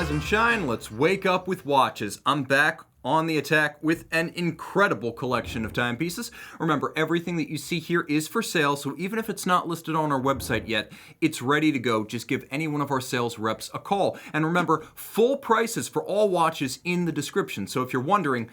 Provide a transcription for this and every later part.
Rise and shine, let's wake up with watches. I'm back on the attack with an incredible collection of timepieces. Remember, everything that you see here is for sale, so even if it's not listed on our website yet, it's ready to go. Just give any one of our sales reps a call. And remember, full prices for all watches in the description. So if you're wondering,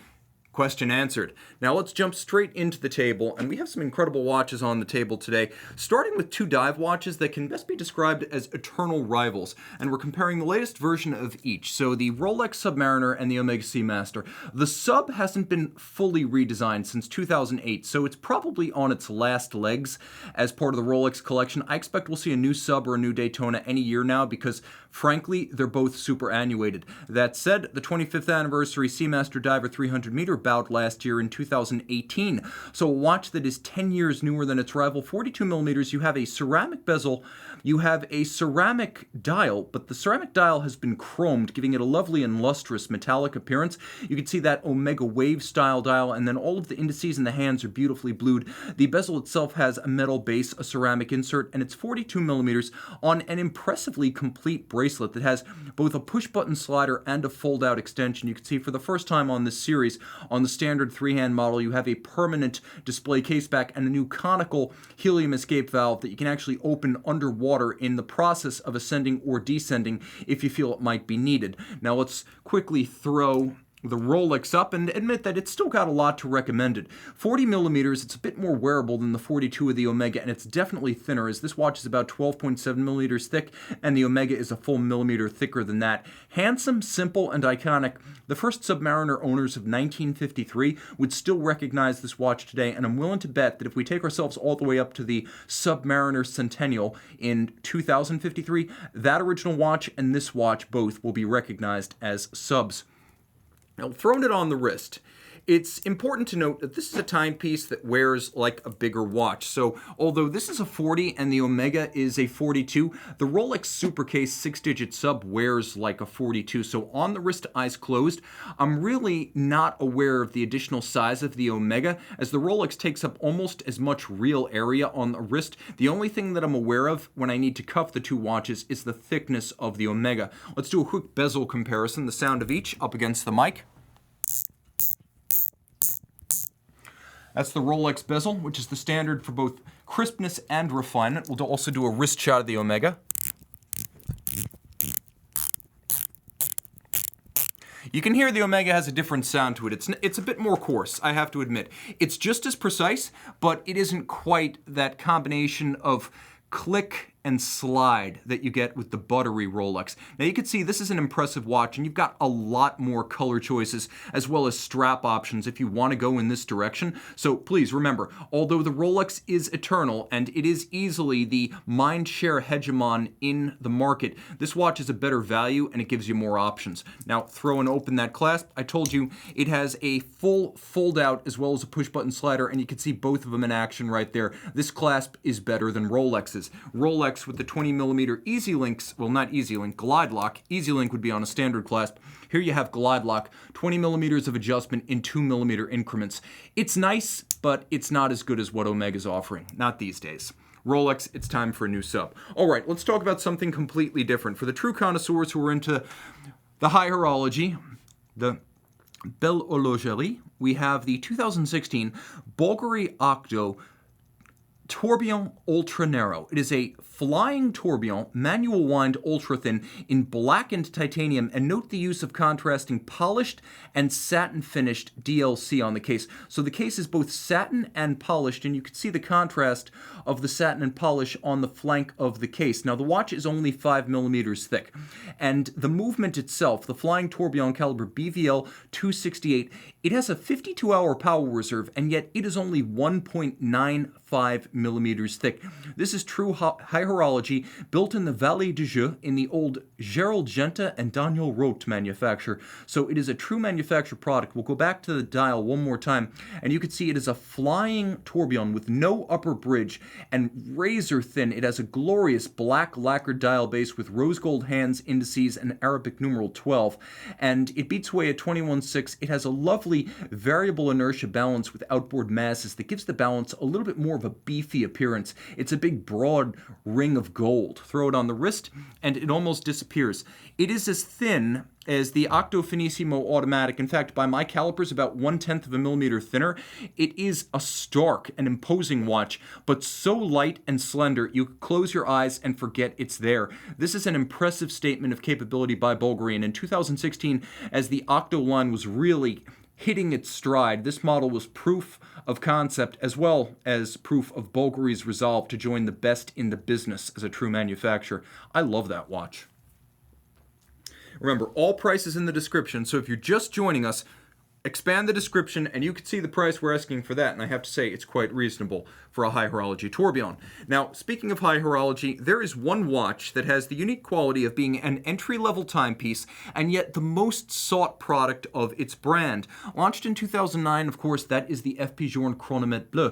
question answered. Now let's jump straight into the table, and we have some incredible watches on the table today, starting with two dive watches that can best be described as eternal rivals, and we're comparing the latest version of each. So the Rolex Submariner and the Omega Seamaster. The Sub hasn't been fully redesigned since 2008, so it's probably on its last legs as part of the Rolex collection. I expect we'll see a new Sub or a new Daytona any year now because, frankly, they're both superannuated. That said, the 25th anniversary Seamaster Diver 300 meter bout last year in 2018. So a watch that is 10 years newer than its rival, 42 millimeters. You have a ceramic bezel, you have a ceramic dial, but the ceramic dial has been chromed, giving it a lovely and lustrous metallic appearance. You can see that Omega wave style dial, and then all of the indices and the hands are beautifully blued. The bezel itself has a metal base, a ceramic insert, and it's 42 millimeters on an impressively complete bracelet that has both a push button slider and a fold out extension. You can see for the first time on this series, on the standard three-hand model, you have a permanent display caseback and a new conical helium escape valve that you can actually open underwater in the process of ascending or descending if you feel it might be needed. Now let's quickly throw the Rolex up and admit that it's still got a lot to recommend it. 40 millimeters, it's a bit more wearable than the 42 of the Omega, and it's definitely thinner, as this watch is about 12.7 millimeters thick, and the Omega is a full millimeter thicker than that. Handsome, simple, and iconic. The first Submariner owners of 1953 would still recognize this watch today, and I'm willing to bet that if we take ourselves all the way up to the Submariner Centennial in 2053, that original watch and this watch both will be recognized as Subs. Now, throwing it on the wrist, it's important to note that this is a timepiece that wears like a bigger watch. So, although this is a 40 and the Omega is a 42, the Rolex Supercase 6-digit Sub wears like a 42. So, on the wrist, eyes closed, I'm really not aware of the additional size of the Omega, as the Rolex takes up almost as much real area on the wrist. The only thing that I'm aware of when I need to cuff the two watches is the thickness of the Omega. Let's do a quick bezel comparison, the sound of each up against the mic. That's the Rolex bezel, which is the standard for both crispness and refinement. We'll also do a wrist shot of the Omega. You can hear the Omega has a different sound to it. It's a bit more coarse, I have to admit. It's just as precise, but it isn't quite that combination of click and slide that you get with the buttery Rolex. Now you can see this is an impressive watch, and you've got a lot more color choices as well as strap options if you want to go in this direction. So please remember, although the Rolex is eternal and it is easily the mindshare hegemon in the market, this watch is a better value and it gives you more options. Now throw and open that clasp. I told you it has a full fold out as well as a push button slider, and you can see both of them in action right there. This clasp is better than Rolex's. Rolex with the 20 millimeter Easy Links, well, not Easy Link, Glide Lock. Easy Link would be on a standard clasp. Here you have Glide Lock, 20 millimeters of adjustment in 2 millimeter increments. It's nice, but it's not as good as what Omega's offering. Not these days. Rolex, it's time for a new Sub. All right, let's talk about something completely different. For the true connoisseurs who are into the high horology, the belle horlogerie, we have the 2016 Bulgari Octo Tourbillon Ultra Narrow. It is a flying tourbillon, manual wind ultra thin in blackened titanium, and note the use of contrasting polished and satin finished DLC on the case. So the case is both satin and polished, and you can see the contrast of the satin and polish on the flank of the case. Now the watch is only 5 millimeters thick, and the movement itself, the flying tourbillon caliber BVL 268, it has a 52-hour power reserve, and yet it is only 1.95 millimeters thick. This is true high horology, built in the Vallée du Jeu in the old Gerald Genta and Daniel Roth manufacture. So it is a true manufacturer product. We'll go back to the dial one more time, and you can see it is a flying tourbillon with no upper bridge and razor thin. It has a glorious black lacquered dial base with rose gold hands, indices, and Arabic numeral 12, and it beats away at 21.6. It has a lovely beautifully variable inertia balance with outboard masses that gives the balance a little bit more of a beefy appearance. It's a big broad ring of gold. Throw it on the wrist and it almost disappears. It is as thin as the Octo Finissimo automatic. In fact, by my calipers, about 1/10 of a millimeter thinner. It is a stark and imposing watch, but so light and slender, you close your eyes and forget it's there. This is an impressive statement of capability by Bulgari, and in 2016, as the Octo line was really hitting its stride, this model was proof of concept as well as proof of Bulgari's resolve to join the best in the business as a true manufacturer. I love that watch. Remember, all prices in the description, so if you're just joining us, expand the description and you can see the price we're asking for that, and I have to say it's quite reasonable for a high horology tourbillon. Now, speaking of high horology, there is one watch that has the unique quality of being an entry-level timepiece and yet the most sought product of its brand. Launched in 2009, of course, that is the Vacheron Chronomètre Bleu.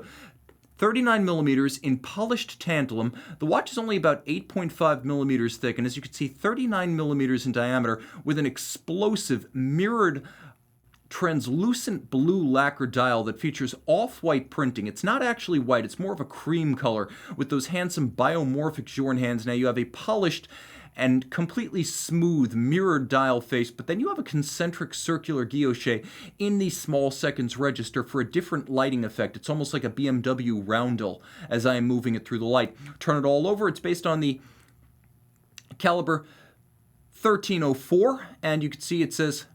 39 millimeters in polished tantalum. The watch is only about 8.5 millimeters thick, and as you can see, 39 millimeters in diameter with an explosive mirrored translucent blue lacquer dial that features off-white printing. It's not actually white, it's more of a cream color with those handsome biomorphic Journe hands. Now you have a polished and completely smooth mirrored dial face, but then you have a concentric circular guilloche in the small seconds register for a different lighting effect. It's almost like a BMW roundel as I am moving it through the light. Turn it all over. It's based on the caliber 1304, and you can see it says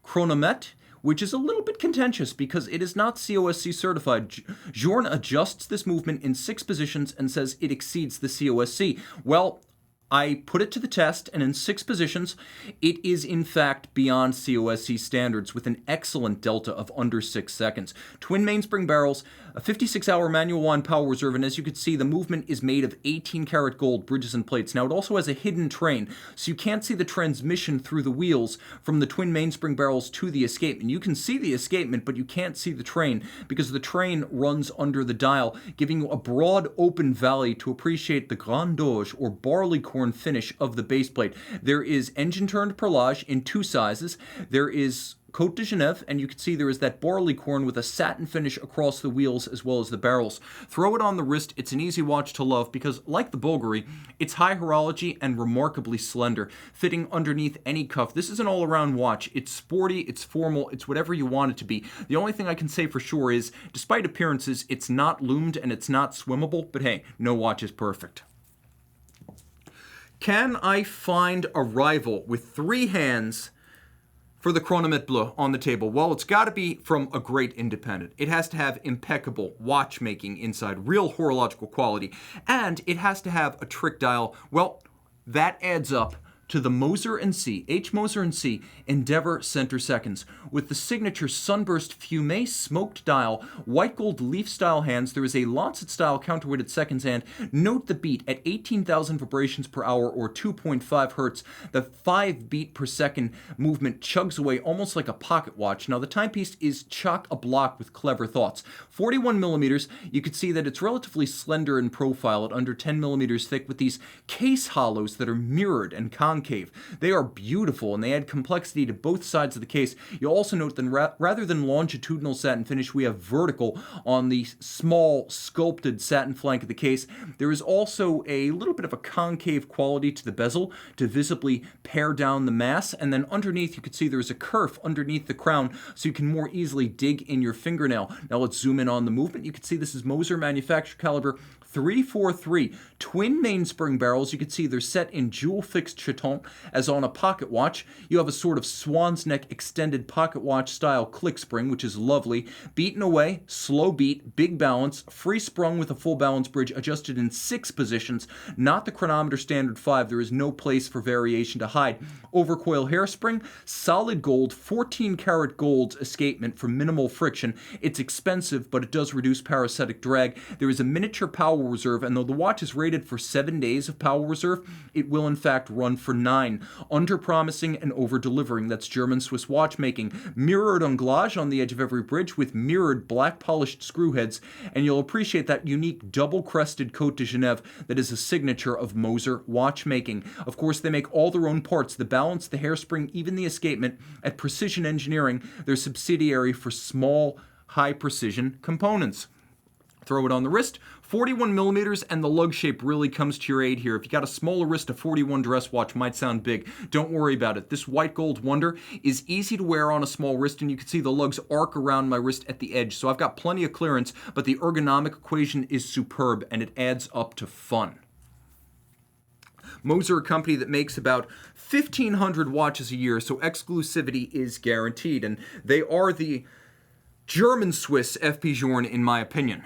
Chronomètre, which is a little bit contentious because it is not COSC certified. Journe adjusts this movement in 6 positions and says it exceeds the COSC. Well, I put it to the test, and in 6 positions, it is in fact beyond COSC standards with an excellent delta of under 6 seconds. Twin mainspring barrels, a 56-hour manual wind power reserve, and as you can see, the movement is made of 18-karat gold bridges and plates. Now, it also has a hidden train, so you can't see the transmission through the wheels from the twin mainspring barrels to the escapement. You can see the escapement, but you can't see the train because the train runs under the dial, giving you a broad open valley to appreciate the Grande or barleycorn finish of the base plate. There is engine turned perlage in 2 sizes. There is Côte de Genève, and you can see there is that barleycorn with a satin finish across the wheels as well as the barrels. Throw it on the wrist. It's an easy watch to love because, like the Bulgari, it's high horology and remarkably slender, fitting underneath any cuff. This is an all-around watch. It's sporty, it's formal, it's whatever you want it to be. The only thing I can say for sure is, despite appearances, it's not loomed and it's not swimmable, but hey, no watch is perfect. Can I find a rival with 3 hands for the Chronomètre Bleu on the table? Well, it's got to be from a great independent. It has to have impeccable watchmaking inside, real horological quality, and it has to have a trick dial. Well, that adds up to the Moser & C, H. Moser & C Endeavor Center Seconds. With the signature Sunburst Fumé smoked dial, white gold leaf style hands, there is a Lancet style counterweighted seconds hand. Note the beat at 18,000 vibrations per hour or 2.5 hertz. The 5 beat per second movement chugs away almost like a pocket watch. Now the timepiece is chock-a-block with clever thoughts. 41 millimeters, you can see that it's relatively slender in profile at under 10 millimeters thick with these case hollows that are mirrored and concave. They are beautiful and they add complexity to both sides of the case. You'll also note that rather than longitudinal satin finish, we have vertical on the small sculpted satin flank of the case. There is also a little bit of a concave quality to the bezel to visibly pare down the mass, and then underneath you can see there's a kerf underneath the crown so you can more easily dig in your fingernail. Now let's zoom in on the movement. You can see this is Moser manufacturer caliber 343. Twin mainspring barrels. You can see they're set in jewel fixed chaton as on a pocket watch. You have a sort of swan's neck extended pocket watch style click spring, which is lovely. Beaten away, slow beat, big balance, free sprung with a full balance bridge adjusted in 6 positions, not the chronometer standard 5. There is no place for variation to hide. Overcoil hairspring, solid gold, 14 karat gold escapement for minimal friction. It's expensive, but it does reduce parasitic drag. There is a miniature power reserve, and though the watch is rated for 7 days of power reserve, it will in fact run for for 9. Under-promising and over-delivering. That's German-Swiss watchmaking. Mirrored anglage on the edge of every bridge with mirrored black-polished screw heads, and you'll appreciate that unique double-crested Côte de Genève that is a signature of Moser watchmaking. Of course, they make all their own parts, the balance, the hairspring, even the escapement, at Precision Engineering, their subsidiary for small, high-precision components. Throw it on the wrist, 41 millimeters, and the lug shape really comes to your aid here. If you got a smaller wrist, a 41 dress watch might sound big. Don't worry about it. This white gold wonder is easy to wear on a small wrist, and you can see the lugs arc around my wrist at the edge. So I've got plenty of clearance, but the ergonomic equation is superb, and it adds up to fun. Moser, a company that makes about 1,500 watches a year, so exclusivity is guaranteed, and they are the German-Swiss F.P. Journe, in my opinion.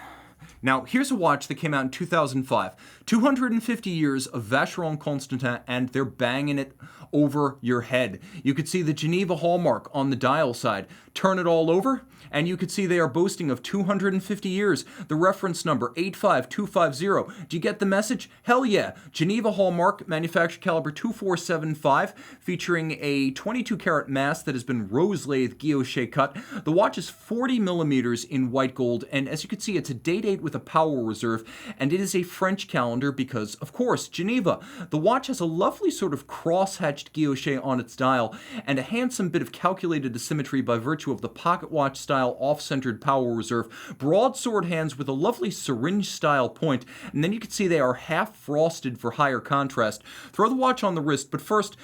Now, here's a watch that came out in 2005. 250 years of Vacheron Constantin, and they're banging it over your head. You could see the Geneva hallmark on the dial side. Turn it all over, and you could see they are boasting of 250 years. The reference number, 85250. Do you get the message? Hell yeah. Geneva hallmark, manufactured caliber 2475, featuring a 22-karat mass that has been rose lathe guilloche cut. The watch is 40 millimeters in white gold, and as you can see, it's a day-date with a power reserve, and it is a French calendar because, of course, Geneva. The watch has a lovely sort of cross-hatched guilloche on its dial, and a handsome bit of calculated asymmetry by virtue of the pocket watch style off-centered power reserve, broadsword hands with a lovely syringe style point, and then you can see they are half frosted for higher contrast. Throw the watch on the wrist, but first,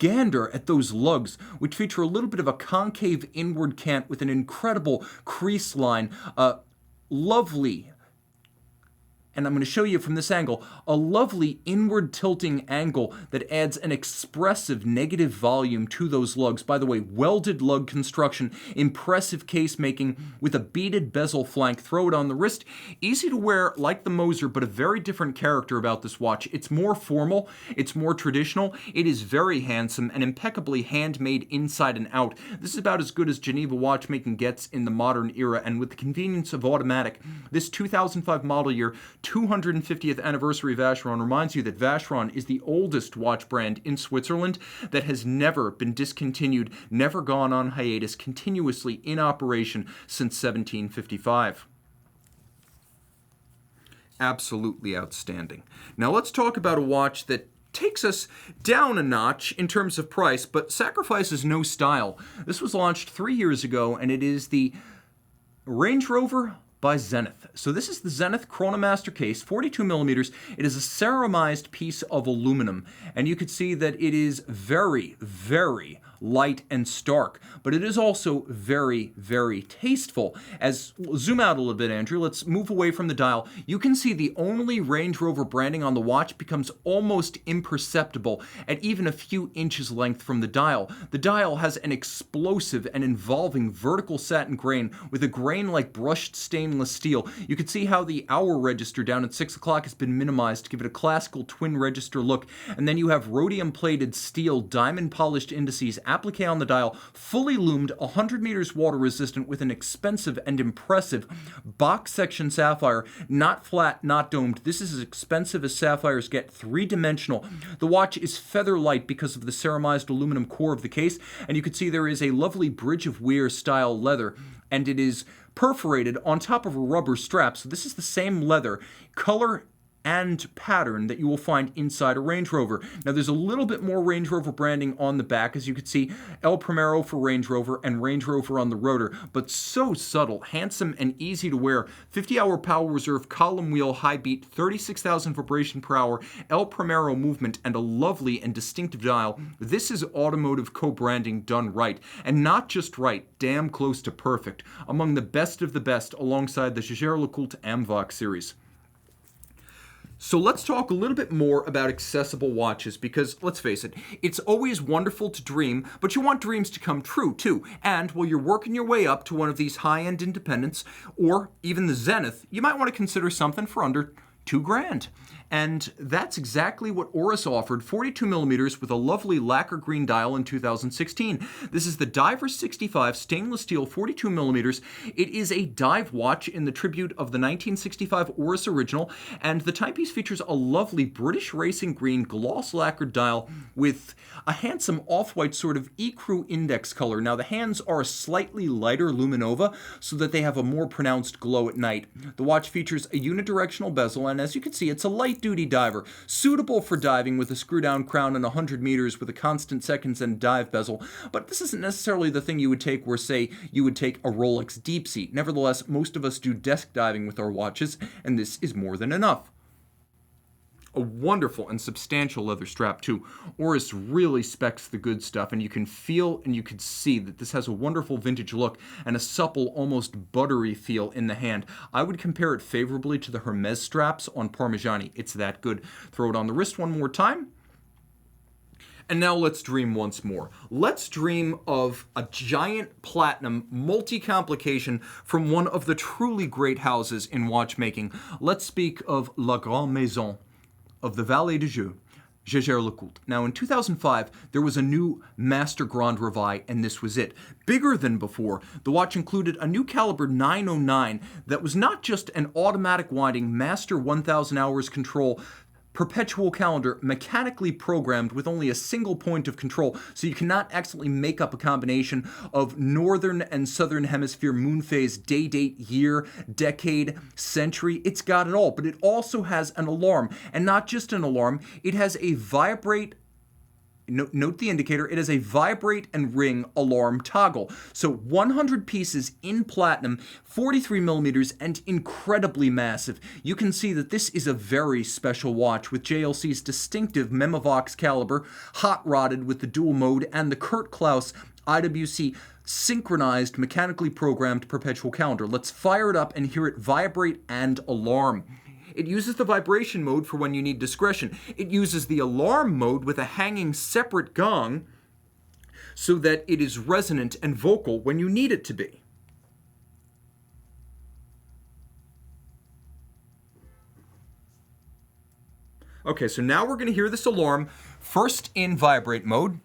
gander at those lugs, which feature a little bit of a concave inward cant with an incredible crease line, lovely, and I'm going to show you from this angle, a lovely inward tilting angle that adds an expressive negative volume to those lugs. By the way, welded lug construction, impressive case making with a beaded bezel flank. Throw it on the wrist. Easy to wear like the Moser, but a very different character about this watch. It's more formal, it's more traditional, it is very handsome and impeccably handmade inside and out. This is about as good as Geneva watchmaking gets in the modern era, and with the convenience of automatic, this 2005 model year 250th anniversary Vacheron reminds you that Vacheron is the oldest watch brand in Switzerland that has never been discontinued, never gone on hiatus, continuously in operation since 1755. Absolutely outstanding. Now let's talk about a watch that takes us down a notch in terms of price, but sacrifices no style. This was launched 3 years ago, and it is the Range Rover by Zenith. So this is the Zenith Chronomaster case, 42 millimeters. It is a ceramized piece of aluminum, and you can see that it is very, very light and stark, but it is also very, very tasteful. As zoom out a little bit, Andrew, let's move away from the dial. You can see the only Range Rover branding on the watch becomes almost imperceptible at even a few inches length from the dial. The dial has an explosive and involving vertical satin grain with a grain like brushed stainless steel. You can see how the hour register down at 6 o'clock has been minimized to give it a classical twin register look, and then you have rhodium plated steel diamond polished indices, applique on the dial, fully loomed, 100 meters water resistant with an expensive and impressive box section sapphire, not flat, not domed. This is as expensive as sapphires get, three-dimensional. The watch is feather light because of the ceramized aluminum core of the case, and you can see there is a lovely Bridge of Weir style leather, and it is perforated on top of a rubber strap. So this is the same leather, color, and pattern that you will find inside a Range Rover. Now there's a little bit more Range Rover branding on the back, as you can see, El Primero for Range Rover and Range Rover on the rotor, but so subtle, handsome, and easy to wear. 50-hour power reserve, column wheel, high beat, 36,000 vibration per hour, El Primero movement, and a lovely and distinctive dial. This is automotive co-branding done right, and not just right, damn close to perfect, among the best of the best alongside the JaegerLeCoultre Amvox series. So let's talk a little bit more about accessible watches, because let's face it, it's always wonderful to dream, but you want dreams to come true too. And while you're working your way up to one of these high-end independents, or even the Zenith, you might want to consider something for under $2,000. And that's exactly what Oris offered, 42 millimeters with a lovely lacquer green dial in 2016. This is the Diver 65 stainless steel 42 millimeters. It is a dive watch in the tribute of the 1965 Oris original, and the timepiece features a lovely British racing green gloss lacquered dial with a handsome off-white sort of ecru index color. Now the hands are a slightly lighter luminova so that they have a more pronounced glow at night. The watch features a unidirectional bezel, and as you can see, it's a light-duty diver, suitable for diving with a screw-down crown and 100 meters with a constant seconds and dive bezel. But this isn't necessarily the thing you would take where, say, you would take a Rolex Deep Sea. Nevertheless, most of us do desk diving with our watches, and this is more than enough. A wonderful and substantial leather strap too. Oris really specs the good stuff, and you can feel and you can see that this has a wonderful vintage look and a supple, almost buttery feel in the hand. I would compare it favorably to the Hermes straps on Parmigiani. It's that good. Throw it on the wrist one more time. And now let's dream once more. Let's dream of a giant platinum multi-complication from one of the truly great houses in watchmaking. Let's speak of La Grande Maison of the Valet de Joux, JaegerLeCoultre. Now, in 2005, there was a new Master Grande Ravi, and this was it. Bigger than before, the watch included a new caliber 909 that was not just an automatic winding Master 1000 hours control perpetual calendar mechanically programmed with only a single point of control, so you cannot accidentally make up a combination of northern and southern hemisphere moon phase, day, date, year, decade, century. It's got it all, but it also has an alarm, and not just an alarm, it has a vibrate. Note the indicator, it is a vibrate and ring alarm toggle. So 100 pieces in platinum, 43 millimeters, and incredibly massive. You can see that this is a very special watch with JLC's distinctive Memovox caliber, hot rodded with the dual mode and the Kurt Klaus IWC synchronized mechanically programmed perpetual calendar. Let's fire it up and hear it vibrate and alarm. It uses the vibration mode for when you need discretion. It uses the alarm mode with a hanging separate gong so that it is resonant and vocal when you need it to be. Okay, so now we're going to hear this alarm first in vibrate mode.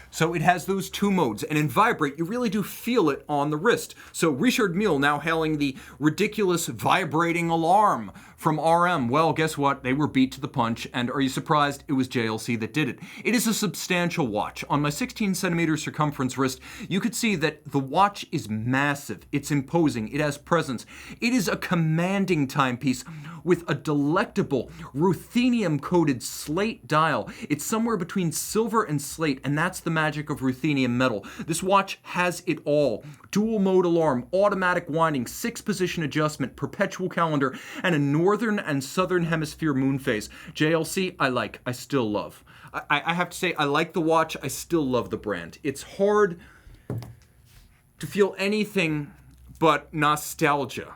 So it has those two modes, and in vibrate, you really do feel it on the wrist. So Richard Mille now hailing the ridiculous vibrating alarm from RM. Well, guess what? They were beat to the punch, and are you surprised? It was JLC that did it. It is a substantial watch. On my 16 centimeter circumference wrist, you could see that the watch is massive. It's imposing. It has presence. It is a commanding timepiece with a delectable ruthenium-coated slate dial. It's somewhere between silver and slate, and that's the magic of ruthenium metal. This watch has it all. Dual mode alarm, automatic winding, 6-position adjustment, perpetual calendar, and a northern and southern hemisphere moon phase. JLC, I still love. I have to say, I like the watch, I still love the brand. It's hard to feel anything but nostalgia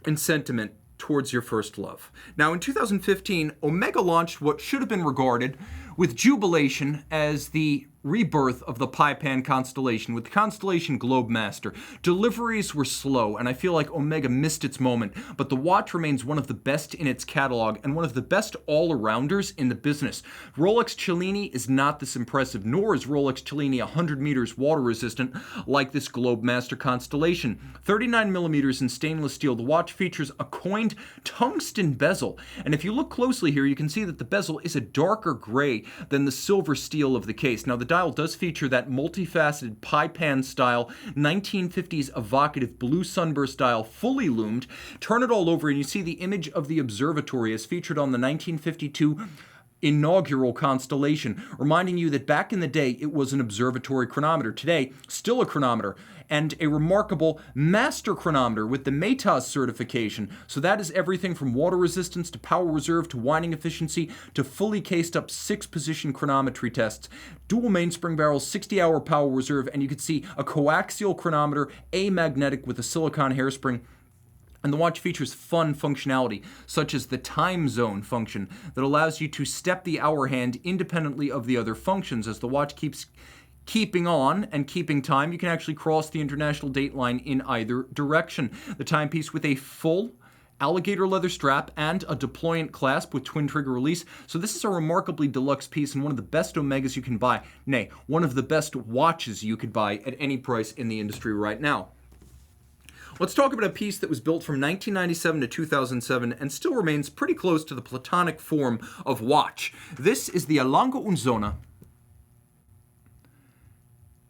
and sentiment towards your first love. Now, in 2015, Omega launched what should have been regarded with jubilation as the rebirth of the Paipan Constellation with the Constellation Globemaster. Deliveries were slow, and I feel like Omega missed its moment, but the watch remains one of the best in its catalog and one of the best all-arounders in the business. Rolex Cellini is not this impressive, nor is Rolex Cellini 100 meters water-resistant like this Globemaster Constellation. 39 millimeters in stainless steel, the watch features a coined tungsten bezel, and if you look closely here, you can see that the bezel is a darker gray than the silver steel of the case. Now, the dial does feature that multifaceted Paipan style 1950s evocative blue sunburst dial, fully loomed. Turn it all over and you see the image of the observatory as featured on the 1952 inaugural Constellation, reminding you that back in the day it was an observatory chronometer. Today, still a chronometer, and a remarkable master chronometer with the METAS certification. So that is everything from water resistance to power reserve to winding efficiency to fully cased up 6-position chronometry tests. Dual mainspring barrels, 60-hour power reserve, and you can see a coaxial chronometer, amagnetic with a silicon hairspring. And the watch features fun functionality, such as the time zone function that allows you to step the hour hand independently of the other functions. As the watch keeps keeping on and keeping time, you can actually cross the international date line in either direction. The timepiece with a full alligator leather strap and a deployant clasp with twin trigger release. So this is a remarkably deluxe piece and one of the best Omegas you can buy. Nay, one of the best watches you could buy at any price in the industry right now. Let's talk about a piece that was built from 1997 to 2007 and still remains pretty close to the platonic form of watch. This is the A Lunga Unzona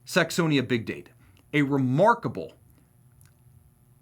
Saxonia Big Date, a remarkable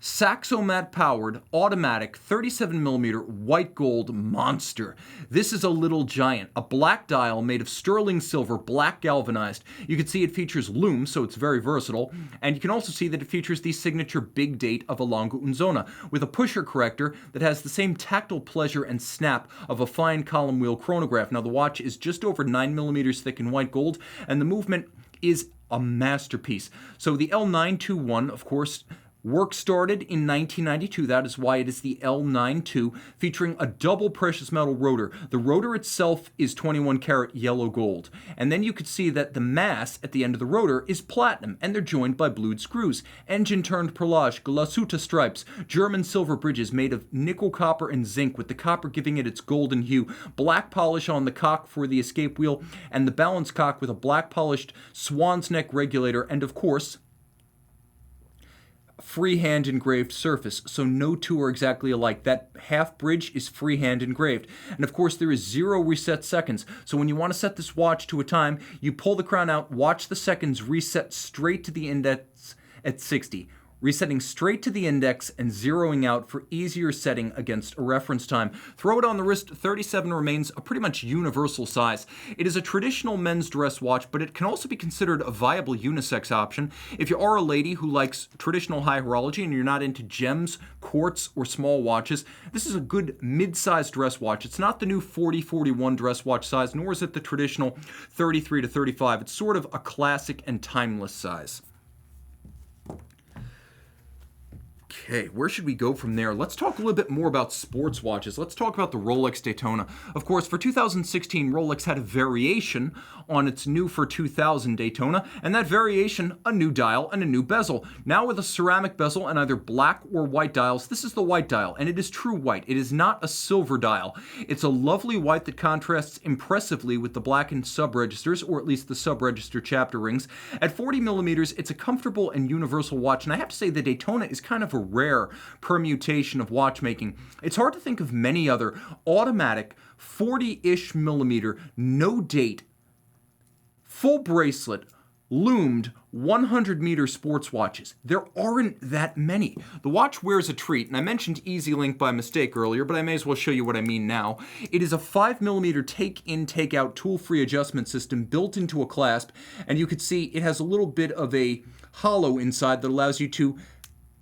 Saxomat-powered, automatic, 37mm white gold monster. This is a little giant, a black dial made of sterling silver, black galvanized. You can see it features lume, so it's very versatile, and you can also see that it features the signature big date of A Lunga Unzona, with a pusher corrector that has the same tactile pleasure and snap of a fine column wheel chronograph. Now the watch is just over 9mm thick in white gold, and the movement is a masterpiece. So the L921, of course, work started in 1992, that is why it is the L92, featuring a double precious metal rotor. The rotor itself is 21 karat yellow gold. And then you could see that the mass at the end of the rotor is platinum, and they're joined by blued screws. Engine turned perlage, glasuta stripes, German silver bridges made of nickel, copper, and zinc, with the copper giving it its golden hue, black polish on the cock for the escape wheel, and the balance cock with a black polished swan's neck regulator, and of course, freehand engraved surface, so no two are exactly alike. That half bridge is freehand engraved. And of course there is 0 reset seconds, so when you want to set this watch to a time, you pull the crown out, watch the seconds reset straight to the index at 60. Resetting straight to the index and zeroing out for easier setting against a reference time. Throw it on the wrist, 37 remains a pretty much universal size. It is a traditional men's dress watch, but it can also be considered a viable unisex option. If you are a lady who likes traditional high horology and you're not into gems, quartz, or small watches, this is a good mid-sized dress watch. It's not the new 40-41 dress watch size, nor is it the traditional 33 to 35. It's sort of a classic and timeless size. Okay, where should we go from there? Let's talk a little bit more about sports watches. Let's talk about the Rolex Daytona. Of course, for 2016, Rolex had a variation on its new for 2000 Daytona, and that variation, a new dial and a new bezel. Now with a ceramic bezel and either black or white dials, this is the white dial, and it is true white. It is not a silver dial. It's a lovely white that contrasts impressively with the blackened sub-registers, or at least the sub-register chapter rings. At 40mm, it's a comfortable and universal watch, and I have to say the Daytona is kind of a rare permutation of watchmaking. It's hard to think of many other automatic 40-ish millimeter, no date, full bracelet, loomed 100-meter sports watches. There aren't that many. The watch wears a treat, and I mentioned Easy Link by mistake earlier, but I may as well show you what I mean now. It is a 5mm take-in, take-out tool-free adjustment system built into a clasp, and you can see it has a little bit of a hollow inside that allows you to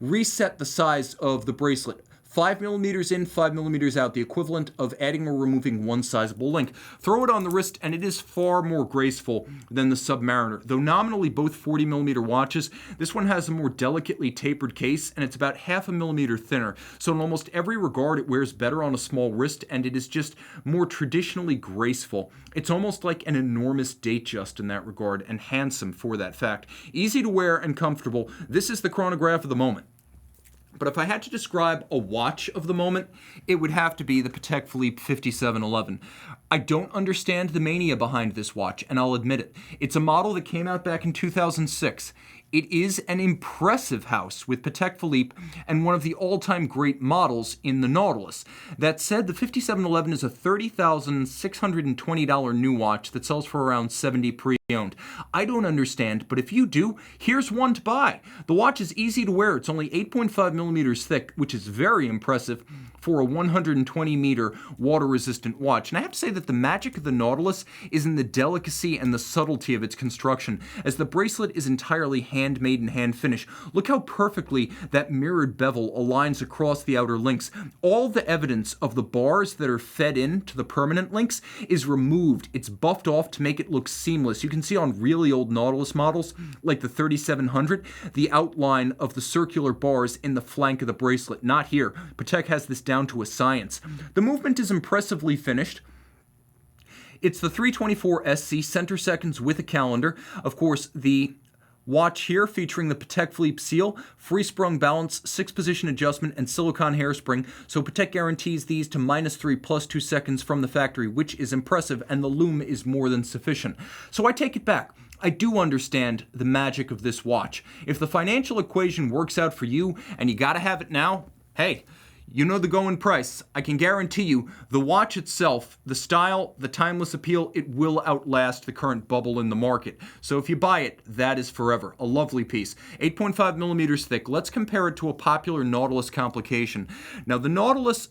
reset the size of the bracelet. 5mm in, 5mm out, the equivalent of adding or removing one sizable link. Throw it on the wrist and it is far more graceful than the Submariner. Though nominally both 40mm watches, this one has a more delicately tapered case and it's about 0.5 millimeter thinner. So in almost every regard it wears better on a small wrist and it is just more traditionally graceful. It's almost like an enormous Datejust in that regard, and handsome for that fact. Easy to wear and comfortable. This is the chronograph of the moment. But if I had to describe a watch of the moment, it would have to be the Patek Philippe 5711. I don't understand the mania behind this watch, and I'll admit it. It's a model that came out back in 2006. It is an impressive house with Patek Philippe and one of the all-time great models in the Nautilus. That said, the 5711 is a $30,620 new watch that sells for around $70 pre-owned. I don't understand, but if you do, here's one to buy. The watch is easy to wear. It's only 8.5 millimeters thick, which is very impressive for a 120-meter water-resistant watch. And I have to say that the magic of the Nautilus is in the delicacy and the subtlety of its construction, as the bracelet is entirely handmade and hand-finished. Look how perfectly that mirrored bevel aligns across the outer links. All the evidence of the bars that are fed in to the permanent links is removed. It's buffed off to make it look seamless. You can can see on really old Nautilus models, like the 3700, the outline of the circular bars in the flank of the bracelet. Not here. Patek has this down to a science. The movement is impressively finished. It's the 324 SC center seconds with a calendar. Of course, the watch here featuring the Patek Philippe seal, free sprung balance, 6-position adjustment, and silicone hairspring. So Patek guarantees these to -3 +2 seconds from the factory, which is impressive, and the lume is more than sufficient. So I take it back. I do understand the magic of this watch. If the financial equation works out for you and you gotta have it now, hey, you know the going price. I can guarantee you the watch itself, the style, the timeless appeal, it will outlast the current bubble in the market. So if you buy it, that is forever. A lovely piece. 8.5 millimeters thick. Let's compare it to a popular Nautilus complication. Now the Nautilus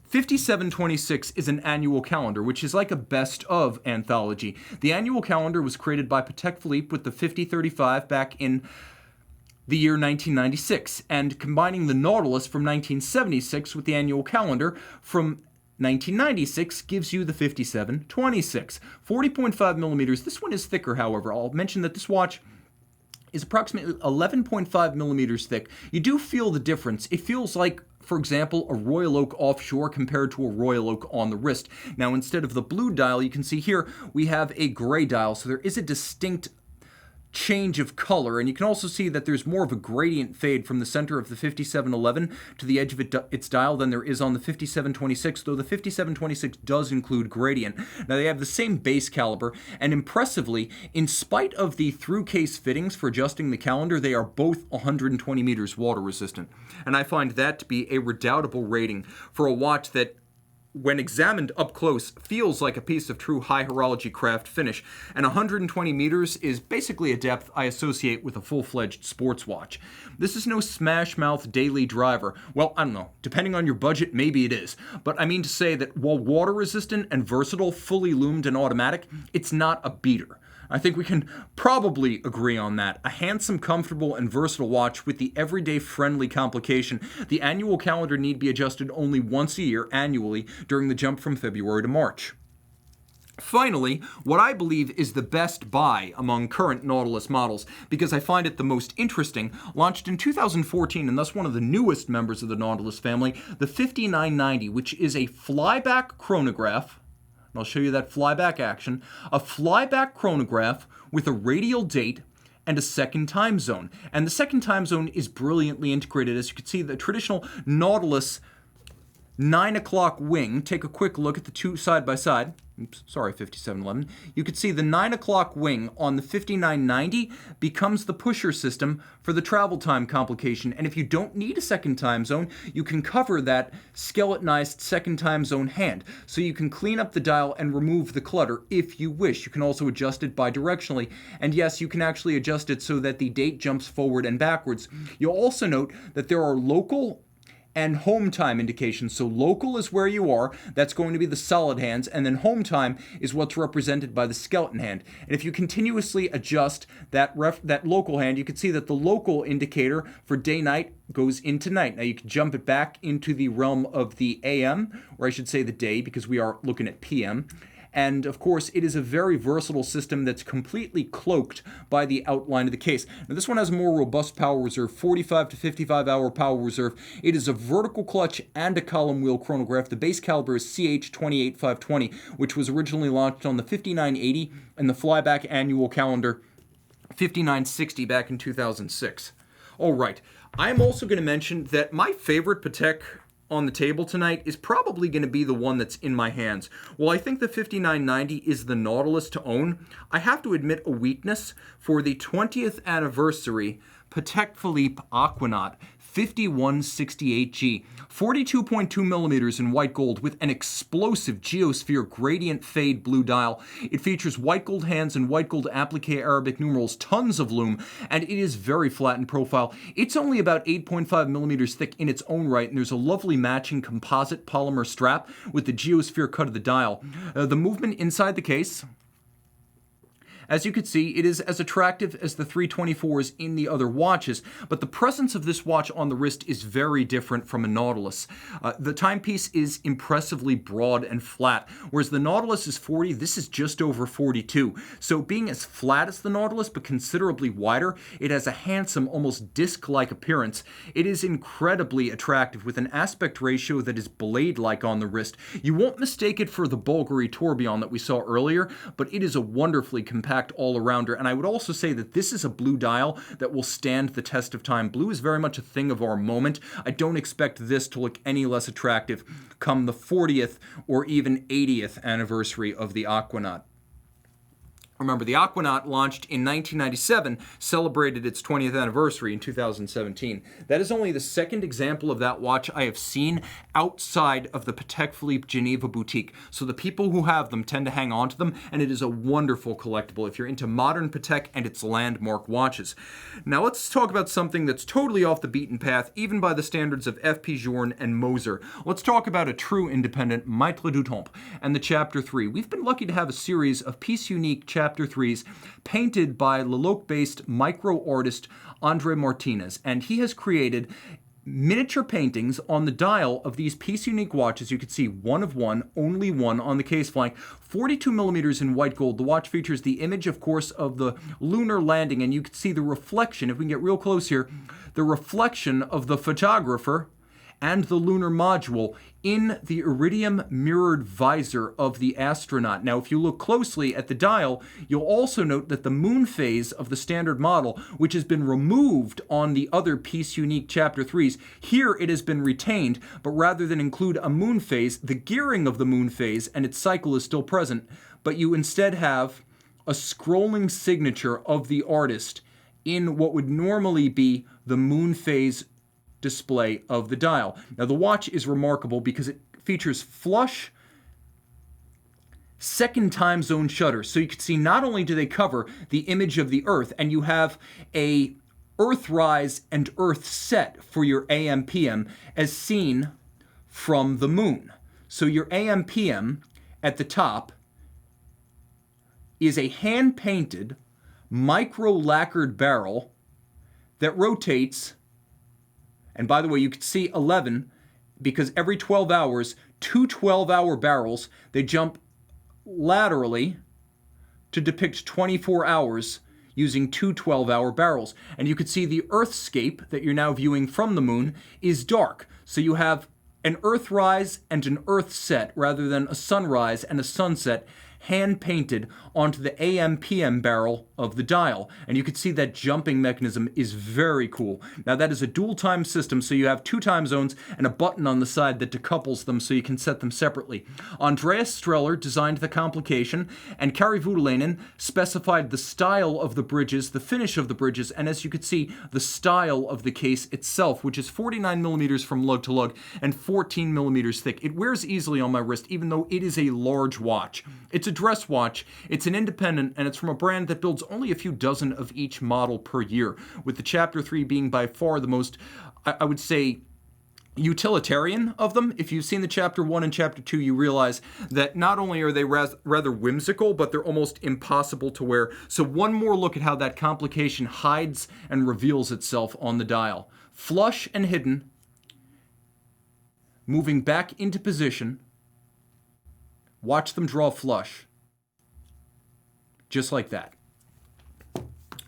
5726 is an annual calendar, which is like a best of anthology. The annual calendar was created by Patek Philippe with the 5035 back in the year 1996, and combining the Nautilus from 1976 with the annual calendar from 1996 gives you the 5726. 40.5 millimeters. This one is thicker, however. I'll mention that this watch is approximately 11.5 millimeters thick. You do feel the difference. It feels like, for example, a Royal Oak offshore compared to a Royal Oak on the wrist. Now, instead of the blue dial, you can see here we have a gray dial, so there is a distinct change of color, and you can also see that there's more of a gradient fade from the center of the 5711 to the edge of its dial than there is on the 5726, though the 5726 does include gradient. Now they have the same base caliber, and impressively, in spite of the through case fittings for adjusting the calendar, they are both 120 meters water resistant. And I find that to be a redoubtable rating for a watch that, when examined up close, feels like a piece of true high horology craft finish, and 120 meters is basically a depth I associate with a full-fledged sports watch. This is no smash-mouth daily driver. Well, I don't know. Depending on your budget, maybe it is. But I mean to say that while water-resistant and versatile, fully loomed and automatic, it's not a beater. I think we can probably agree on that. A handsome, comfortable, and versatile watch with the everyday friendly complication. The annual calendar need be adjusted only once a year, annually, during the jump from February to March. Finally, what I believe is the best buy among current Nautilus models, because I find it the most interesting, launched in 2014 and thus one of the newest members of the Nautilus family, the 5990, which is a flyback chronograph. I'll show you that flyback action. A flyback chronograph with a radial date and a second time zone. And the second time zone is brilliantly integrated. As you can see, the traditional Nautilus 9 o'clock wing. Take a quick look at the two side by side. Oops, sorry, 5711. You can see the 9 o'clock wing on the 5990 becomes the pusher system for the travel time complication. And if you don't need a second time zone, you can cover that skeletonized second time zone hand. So you can clean up the dial and remove the clutter if you wish. You can also adjust it bidirectionally. And yes, you can actually adjust it so that the date jumps forward and backwards. You'll also note that there are local and home time indications. So local is where you are, that's going to be the solid hands, and then home time is what's represented by the skeleton hand. And if you continuously adjust that local hand, you can see that the local indicator for day-night goes into night. Now you can jump it back into the realm of the AM, or I should say the day, because we are looking at PM. And of course, it is a very versatile system that's completely cloaked by the outline of the case. Now this one has a more robust power reserve, 45 to 55 hour power reserve. It is a vertical clutch and a column wheel chronograph. The base caliber is CH28520, which was originally launched on the 5980 and the flyback annual calendar 5960 back in 2006. All right, I'm also going to mention that my favorite Patek on the table tonight is probably going to be the one that's in my hands. While I think the 5990 is the Nautilus to own, I have to admit a weakness for the 20th anniversary Patek Philippe Aquanaut 5168G, 42.2 millimeters in white gold with an explosive geosphere gradient fade blue dial. It features white gold hands and white gold applique Arabic numerals, tons of lume, and it is very flat in profile. It's only about 8.5 millimeters thick in its own right, and there's a lovely matching composite polymer strap with the geosphere cut of the dial. The movement inside the case, As you can see, it is as attractive as the 324s in the other watches, but the presence of this watch on the wrist is very different from a Nautilus. The timepiece is impressively broad and flat, whereas the Nautilus is 40, this is just over 42. So being as flat as the Nautilus, but considerably wider, it has a handsome, almost disc-like appearance. It is incredibly attractive with an aspect ratio that is blade-like on the wrist. You won't mistake it for the Bulgari Tourbillon that we saw earlier, but it is a wonderfully compact all-arounder, and I would also say that this is a blue dial that will stand the test of time. Blue is very much a thing of our moment. I don't expect this to look any less attractive come the 40th or even 80th anniversary of the Aquanaut. Remember, the Aquanaut launched in 1997, celebrated its 20th anniversary in 2017. That is only the second example of that watch I have seen outside of the Patek Philippe Geneva boutique. So the people who have them tend to hang on to them, and it is a wonderful collectible if you're into modern Patek and its landmark watches. Now let's talk about something that's totally off the beaten path, even by the standards of F.P. Journe and Moser. Let's talk about a true independent, Maître du Temps, and the Chapter 3. We've been lucky to have a series of piece-unique Chapter 3s painted by Leloc-based micro artist Andre Martinez, and he has created miniature paintings on the dial of these piece-unique watches. You can see one of one, only one on the case flank, 42 millimeters in white gold. The watch features the image, of course, of the lunar landing, and you can see the reflection, if we can get real close here, the reflection of the photographer and the lunar module in the iridium mirrored visor of the astronaut. Now, if you look closely at the dial, you'll also note that the moon phase of the standard model, which has been removed on the other piece-unique Chapter 3s, here it has been retained, but rather than include a moon phase, the gearing of the moon phase and its cycle is still present, but you instead have a scrolling signature of the artist in what would normally be the moon phase display of the dial. Now, the watch is remarkable because it features flush second time zone shutters. So you can see not only do they cover the image of the Earth, and you have a Earthrise and Earth set for your AM PM as seen from the moon. So your AM PM at the top is a hand-painted micro-lacquered barrel that rotates. And by the way, you can see 11 because every 12 hours, two 12-hour barrels, they jump laterally to depict 24 hours using two 12-hour barrels. And you can see the Earthscape that you're now viewing from the moon is dark. So you have an Earthrise and an Earth set rather than a sunrise and a sunset hand-painted onto the AM/PM barrel of the dial. And you can see that jumping mechanism is very cool. Now, that is a dual time system, so you have two time zones and a button on the side that decouples them so you can set them separately. Andreas Streller designed the complication, and Kari Voutilainen specified the style of the bridges, the finish of the bridges, and as you can see, the style of the case itself, which is 49 millimeters from lug to lug and 14 millimeters thick. It wears easily on my wrist, even though it is a large watch. It's a dress watch, it's an independent, and it's from a brand that builds only a few dozen of each model per year, with the Chapter 3 being by far the most, I would say, utilitarian of them. If you've seen the Chapter 1 and Chapter 2, you realize that not only are they rather whimsical, but they're almost impossible to wear. So one more look at how that complication hides and reveals itself on the dial. Flush and hidden, moving back into position. Watch them draw flush. Just like that.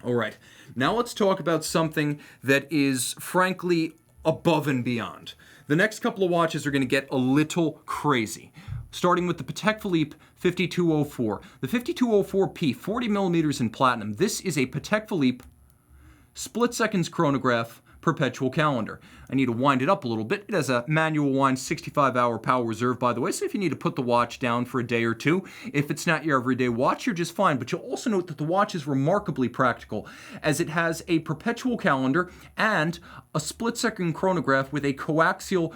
All right, now let's talk about something that is, frankly, above and beyond. The next couple of watches are going to get a little crazy, starting with the Patek Philippe 5204. The 5204P, 40 millimeters in platinum. This is a Patek Philippe split seconds chronograph perpetual calendar. I need to wind it up a little bit. It has a manual wind 65-hour power reserve, by the way, so if you need to put the watch down for a day or two, if it's not your everyday watch, you're just fine. But you'll also note that the watch is remarkably practical, as it has a perpetual calendar and a split-second chronograph with a coaxial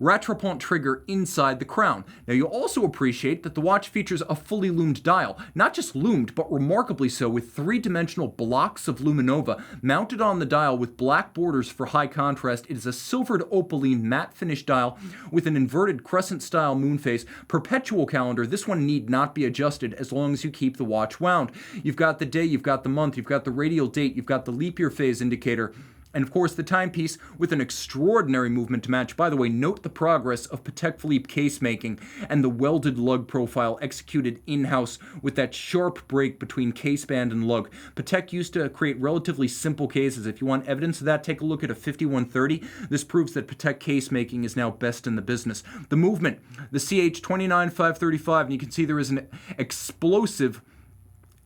rattrapant trigger inside the crown. Now you'll also appreciate that the watch features a fully loomed dial. Not just loomed, but remarkably so, with three-dimensional blocks of luminova mounted on the dial with black borders for high contrast. It is a silvered opaline matte finish dial with an inverted crescent-style moon phase. Perpetual calendar. This one need not be adjusted as long as you keep the watch wound. You've got the day, you've got the month, you've got the radial date, you've got the leap year phase indicator, and of course the timepiece with an extraordinary movement to match. By the way, note the progress of Patek Philippe case making and the welded lug profile executed in-house with that sharp break between case band and lug. Patek used to create relatively simple cases. If you want evidence of that, take a look at a 5130. This proves that Patek case making is now best in the business. The movement, the CH29535, and you can see there is an explosive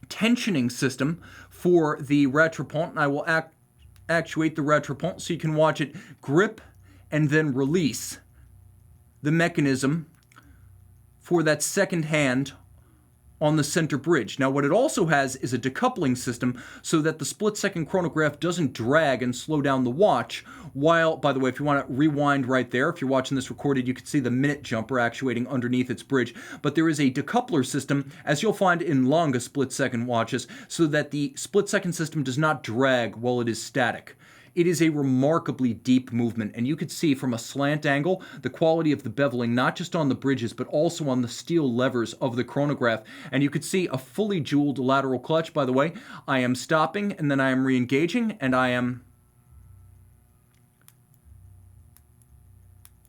tensioning system for the rattrapant, and I will actuate the rattrapant so you can watch it grip and then release the mechanism for that second hand on the center bridge. Now what it also has is a decoupling system so that the split-second chronograph doesn't drag and slow down the watch, while, by the way, if you want to rewind right there, if you're watching this recorded, you can see the minute jumper actuating underneath its bridge. But there is a decoupler system, as you'll find in longer split-second watches, so that the split-second system does not drag while it is static. It is a remarkably deep movement, and you could see from a slant angle the quality of the beveling, not just on the bridges, but also on the steel levers of the chronograph. And you could see a fully jeweled lateral clutch. By the way, I am stopping, and then I am re-engaging, and I am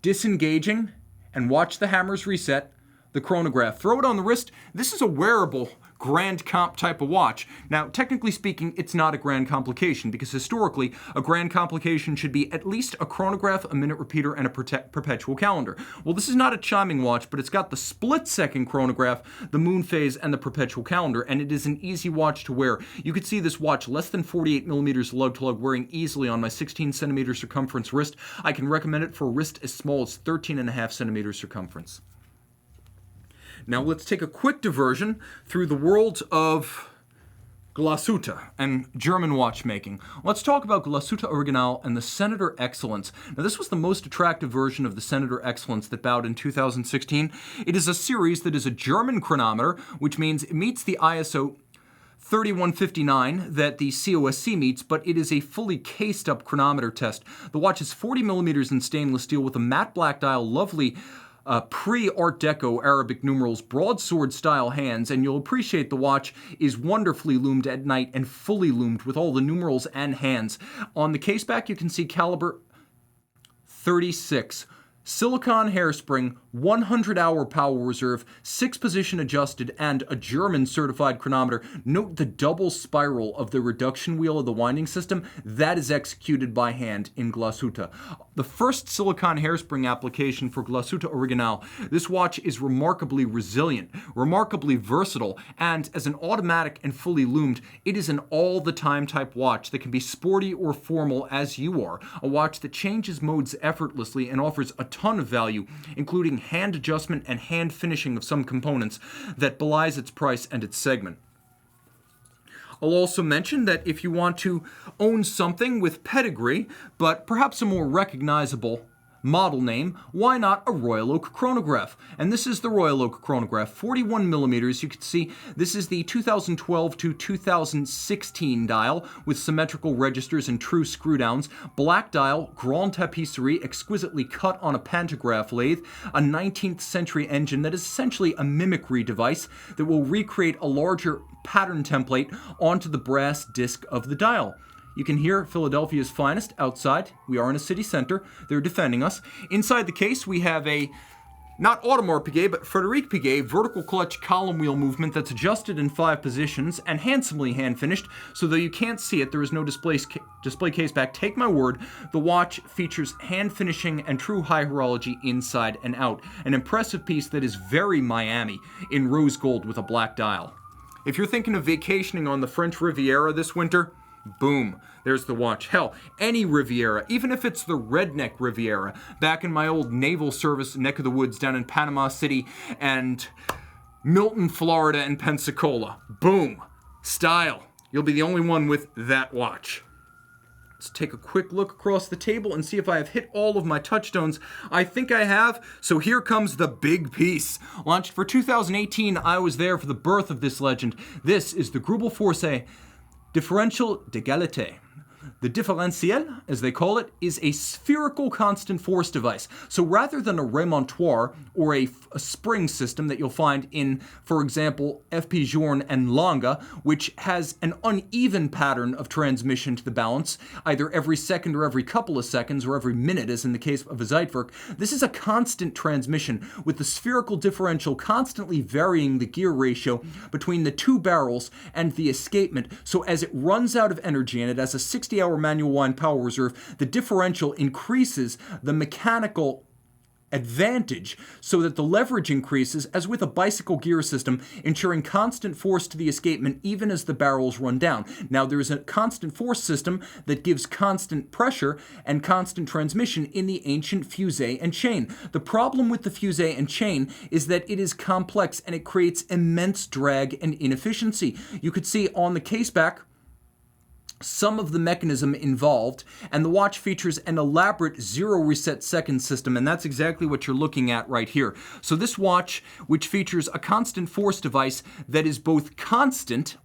disengaging, and watch the hammers reset the chronograph. Throw it on the wrist. This is a wearable Grand Comp type of watch. Now, technically speaking, it's not a grand complication, because historically, a grand complication should be at least a chronograph, a minute repeater, and a perpetual calendar. Well, this is not a chiming watch, but it's got the split-second chronograph, the moon phase, and the perpetual calendar, and it is an easy watch to wear. You could see this watch less than 48 millimeters lug-to-lug, wearing easily on my 16 centimeter circumference wrist. I can recommend it for a wrist as small as 13.5 centimeters circumference. Now let's take a quick diversion through the world of Glashütte and German watchmaking. Let's talk about Glashütte Original and the Senator Excellence. Now this was the most attractive version of the Senator Excellence that bowed in 2016. It is a series that is a German chronometer, which means it meets the ISO 3159 that the COSC meets, but it is a fully cased-up chronometer test. The watch is 40 millimeters in stainless steel with a matte black dial, lovely pre-Art Deco Arabic numerals, broadsword-style hands, and you'll appreciate the watch is wonderfully loomed at night and fully loomed with all the numerals and hands. On the case back, you can see caliber 36. Silicon hairspring, 100-hour power reserve, 6-position adjusted, and a German certified chronometer. Note the double spiral of the reduction wheel of the winding system. That is executed by hand in Glashütte. The first silicon hairspring application for Glashütte Original. This watch is remarkably resilient, remarkably versatile, and as an automatic and fully loomed, it is an all-the-time type watch that can be sporty or formal as you are. A watch that changes modes effortlessly and offers a ton of value, including hand adjustment and hand finishing of some components that belies its price and its segment. I'll also mention that if you want to own something with pedigree, but perhaps a more recognizable model name, why not a Royal Oak Chronograph? And this is the Royal Oak Chronograph, 41 millimeters. You can see this is the 2012 to 2016 dial with symmetrical registers and true screw downs, black dial, Grande tapisserie, exquisitely cut on a pantograph lathe, a 19th century engine that is essentially a mimicry device that will recreate a larger pattern template onto the brass disc of the dial. You can hear Philadelphia's finest outside. We are in a city center. They're defending us. Inside the case, we have a, not Audemars Piguet, but Frédéric Piguet vertical clutch column wheel movement that's adjusted in 5 positions and handsomely hand finished. So though you can't see it, there is no display case back. Take my word, the watch features hand finishing and true high horology inside and out. An impressive piece that is very Miami in rose gold with a black dial. If you're thinking of vacationing on the French Riviera this winter, boom, there's the watch. Hell, any Riviera, even if it's the redneck Riviera, back in my old naval service neck of the woods down in Panama City and Milton, Florida and Pensacola. Boom, style. You'll be the only one with that watch. Let's take a quick look across the table and see if I have hit all of my touchstones. I think I have, so here comes the big piece. Launched for 2018, I was there for the birth of this legend. This is the Grubel Force Differential d'Égalité. The differentiel, as they call it, is a spherical constant force device. So rather than a remontoir or a spring system that you'll find in, for example, FP Journe and Lange, which has an uneven pattern of transmission to the balance, either every second or every couple of seconds or every minute, as in the case of a Zeitwerk, this is a constant transmission with the spherical differential constantly varying the gear ratio between the two barrels and the escapement. So as it runs out of energy and it has a 60-hour manual wind power reserve, the differential increases the mechanical advantage so that the leverage increases, as with a bicycle gear system, ensuring constant force to the escapement even as the barrels run down. Now, there is a constant force system that gives constant pressure and constant transmission in the ancient fusee and chain. The problem with the fusee and chain is that it is complex and it creates immense drag and inefficiency. You could see on the case back some of the mechanism involved, and the watch features an elaborate zero reset second system, and that's exactly what you're looking at right here. So this watch, which features a constant force device that is both constant,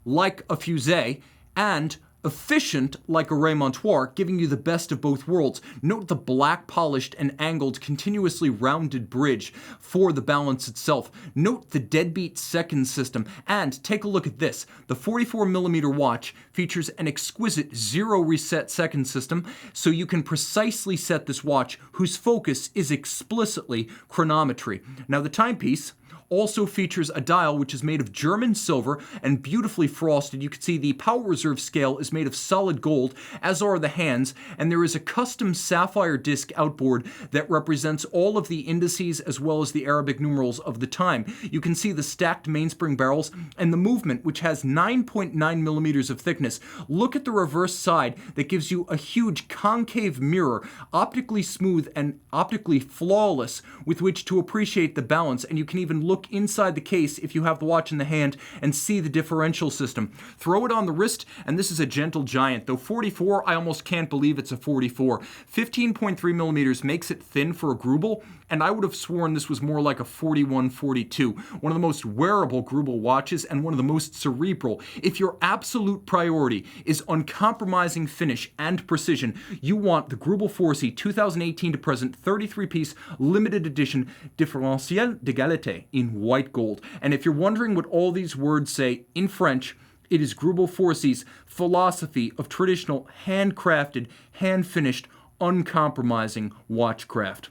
like a fusee, and efficient like a remontoir, giving you the best of both worlds. Note the black polished and angled continuously rounded bridge for the balance itself. Note the deadbeat second system, and take a look at this. The 44mm watch features an exquisite zero reset second system, so you can precisely set this watch whose focus is explicitly chronometry. Now the timepiece also features a dial which is made of German silver and beautifully frosted. You can see the power reserve scale is made of solid gold, as are the hands, and there is a custom sapphire disc outboard that represents all of the indices as well as the Arabic numerals of the time. You can see the stacked mainspring barrels and the movement, which has 9.9 millimeters of thickness. Look at the reverse side that gives you a huge concave mirror, optically smooth and optically flawless, with which to appreciate the balance, and you can even look inside the case if you have the watch in the hand and see the differential system. Throw it on the wrist, and this is a gentle giant. Though 44, I almost can't believe it's a 44. 15.3 millimeters makes it thin for a Grubel, and I would have sworn this was more like a 41, 42. One of the most wearable Grubel watches and one of the most cerebral. If your absolute priority is uncompromising finish and precision, you want the Grubel Force 2018 to present 33-piece limited edition Differentiel d'Égalité in white gold. And if you're wondering what all these words say in French, it is Grubel Force's philosophy of traditional handcrafted, hand-finished, uncompromising watchcraft.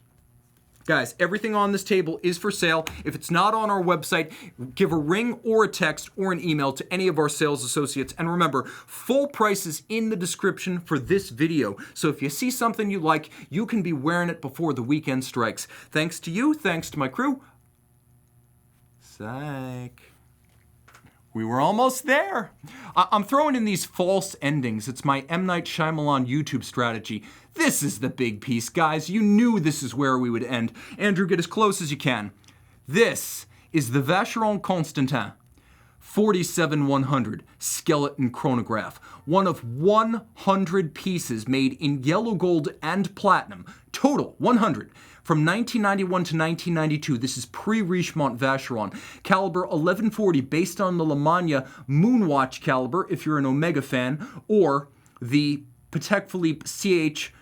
Guys, everything on this table is for sale. If it's not on our website, give a ring or a text or an email to any of our sales associates. And remember, full price is in the description for this video. So if you see something you like, you can be wearing it before the weekend strikes. Thanks to you, thanks to my crew. Psych. We were almost there. I'm throwing in these false endings. It's my M. Night Shyamalan YouTube strategy. This is the big piece, guys. You knew this is where we would end. Andrew, get as close as you can. This is the Vacheron Constantin 47100 skeleton chronograph. One of 100 pieces made in yellow gold and platinum. Total 100. From 1991 to 1992, this is pre-Richemont Vacheron. Caliber 1140 based on the Lemania Moonwatch caliber, if you're an Omega fan, or the Patek Philippe CH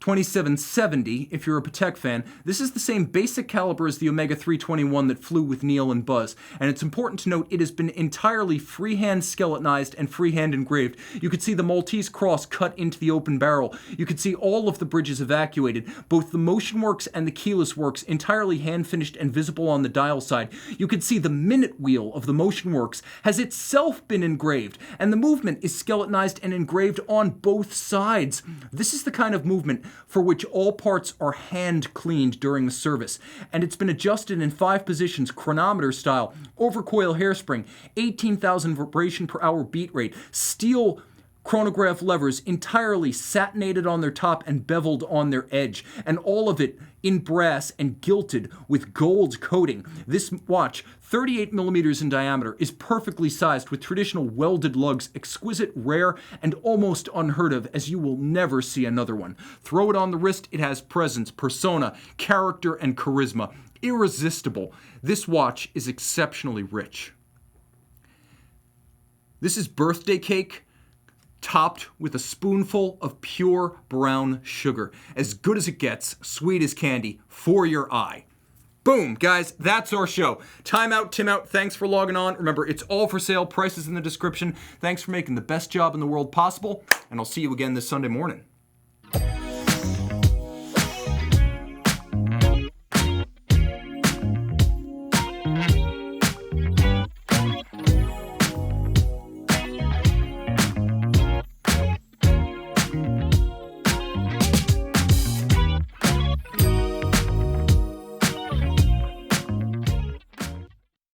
2770, if you're a Patek fan. This is the same basic caliber as the Omega 321 that flew with Neil and Buzz, and it's important to note it has been entirely freehand skeletonized and freehand engraved. You could see the Maltese cross cut into the open barrel. You could see all of the bridges evacuated, both the motion works and the keyless works entirely hand finished and visible on the dial side. You could see the minute wheel of the motion works has itself been engraved, and the movement is skeletonized and engraved on both sides. This is the kind of movement for which all parts are hand cleaned during the service, and it's been adjusted in 5 positions, chronometer style, overcoil hairspring, 18,000 vibration per hour beat rate, steel chronograph levers entirely satinated on their top and beveled on their edge, and all of it in brass and gilded with gold coating. This watch, 38 millimeters in diameter, is perfectly sized with traditional welded lugs, exquisite, rare, and almost unheard of, as you will never see another one. Throw it on the wrist, it has presence, persona, character, and charisma. Irresistible. This watch is exceptionally rich. This is birthday cake topped with a spoonful of pure brown sugar. As good as it gets, sweet as candy, for your eye. Boom, guys, that's our show. Time out, Tim out. Thanks for logging on. Remember, it's all for sale. Prices in the description. Thanks for making the best job in the world possible, and I'll see you again this Sunday morning.